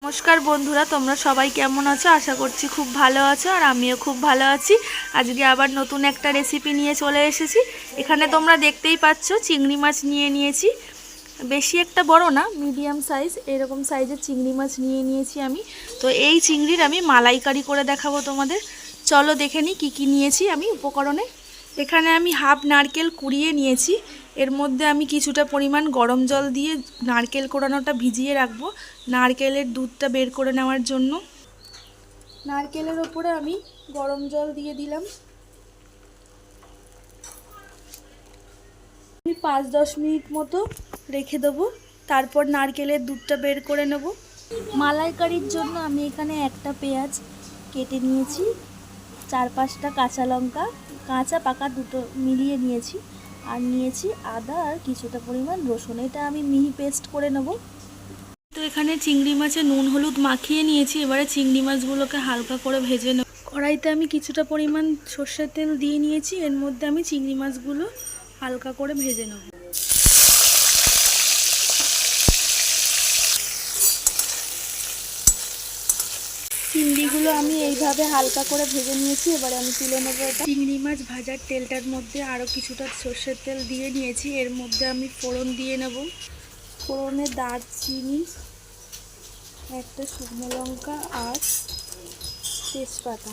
নমস্কার বন্ধুরা, তোমরা সবাই কেমন আছো? আশা করছি খুব ভালো আছো, আর আমিও খুব ভালো আছি। আজকে আবার নতুন একটা রেসিপি নিয়ে চলে এসেছি। এখানে তোমরা দেখতেই পাচ্ছ চিংড়ি মাছ নিয়ে নিয়েছি। বেশি একটা বড় না, মিডিয়াম সাইজ, এরকম সাইজের চিংড়ি মাছ নিয়ে নিয়েছি আমি। তো এই চিংড়ির আমি মালাইকারি করে দেখাবো তোমাদের। চলো দেখে নিই কী কী নিয়েছি আমি উপকরণে। এখানে আমি হাফ নারকেল কুড়িয়ে নিয়েছি। এর মধ্যে আমি কিছুটা পরিমাণ গরম জল দিয়ে নারকেল কোড়ানোটা ভিজিয়ে রাখবো, নারকেলের দুধটা বের করে নেওয়ার জন্য। নারকেলের ওপরে আমি গরম জল দিয়ে দিলাম। আমি 5-10 মিনিট মতো রেখে দেবো, তারপর নারকেলের দুধটা বের করে নেব। মালাইকারির জন্য আমি এখানে একটা পেঁয়াজ কেটে নিয়েছি, 4-5টা কাঁচা লঙ্কা, কাঁচা পাকা দুটো মিলিয়ে নিয়েছি, আর নিয়েছি আদা আর কিছুটা পরিমাণ রসুন। এটা আমি মিহি পেস্ট করে নেব। তো এখানে চিংড়ি মাছে নুন হলুদ মাখিয়ে নিয়েছি। এবারে চিংড়ি মাছগুলোকে হালকা করে ভেজে নেব। কড়াইতে আমি কিছুটা পরিমাণ সর্ষের তেল দিয়ে নিয়েছি। এর মধ্যে আমি চিংড়ি মাছগুলো হালকা করে ভেজে নেব। চিংড়িগুলো আমি এইভাবে হালকা করে ভেজে নিয়েছি। এবারে আমি তুলে নেবো এটা। চিংড়ি মাছ ভাজার তেলটার মধ্যে আরও কিছুটা সর্ষের তেল দিয়ে নিয়েছি। এর মধ্যে আমি ফোড়ন দিয়ে নেব। ফোড়নে দারচিনি, একটা শুকনো লঙ্কা আর তেজপাতা।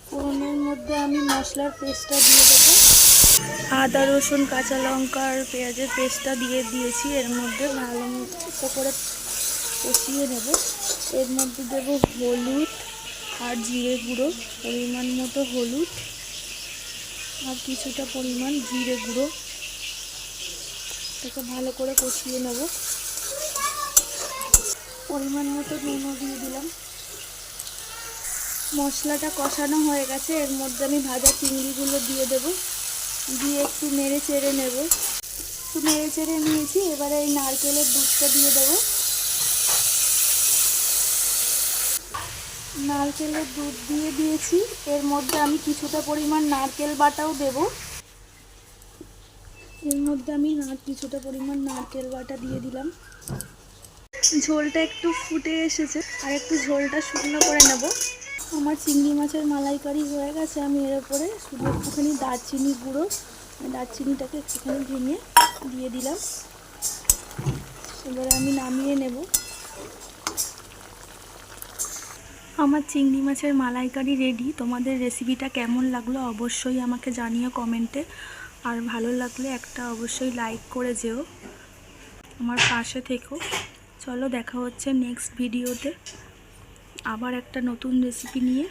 ফোড়নের মধ্যে আমি মশলার পেস্টটা দিয়ে দেবো। আদা রসুন কাঁচা লঙ্কা আর পেঁয়াজের পেস্টটা দিয়ে দিয়েছি। এর মধ্যে ভালো মতো করে কষিয়ে নেব। এর মধ্যে দেবো হলুদ আর জিরে গুঁড়ো, পরিমাণ মতো হলুদ আর কিছুটা পরিমাণ জিরে গুঁড়ো। এটাকে ভালো করে কষিয়ে নেব। পরিমাণ মতো নুনও দিয়ে দিলাম। মশলাটা কষানো হয়ে গেছে। এর মধ্যে আমি ভাজা চিংড়িগুলো দিয়ে দেব, দিয়ে একটু নেড়ে চেড়ে নেব। একটু নেড়ে চেড়ে নিয়েছি। এবারে এই নারকেলের দুধটা দিয়ে দেবো। নারকেলের দুধ দিয়ে দিয়েছি। এর মধ্যে আমি কিছুটা পরিমাণ নারকেল বাটাও দেব। এর মধ্যে আমি কিছুটা পরিমাণ নারকেল বাটা দিয়ে দিলাম। ঝোলটা একটু ফুটে এসেছে, আর একটু ঝোলটা শুকনো করে নেব। আমার চিংড়ি মাছের মালাইকারি হয়ে গেছে। আমি এর উপরে শুধু একটুখানি দারচিনি গুঁড়ো, দারচিনিটাকে একটুখানি ভেঙে দিয়ে দিলাম। এবারে আমি নামিয়ে নেব। আমার চিংড়ি মাছের মালাইকারি রেডি। তোমাদের রেসিপিটা কেমন লাগলো অবশ্যই আমাকে জানিও কমেন্টে, আর ভালো লাগলে একটা অবশ্যই লাইক করে যেও, আমার পাশে থেকো। চলো দেখা হচ্ছে নেক্সট ভিডিওতে আবার একটা নতুন রেসিপি নিয়ে।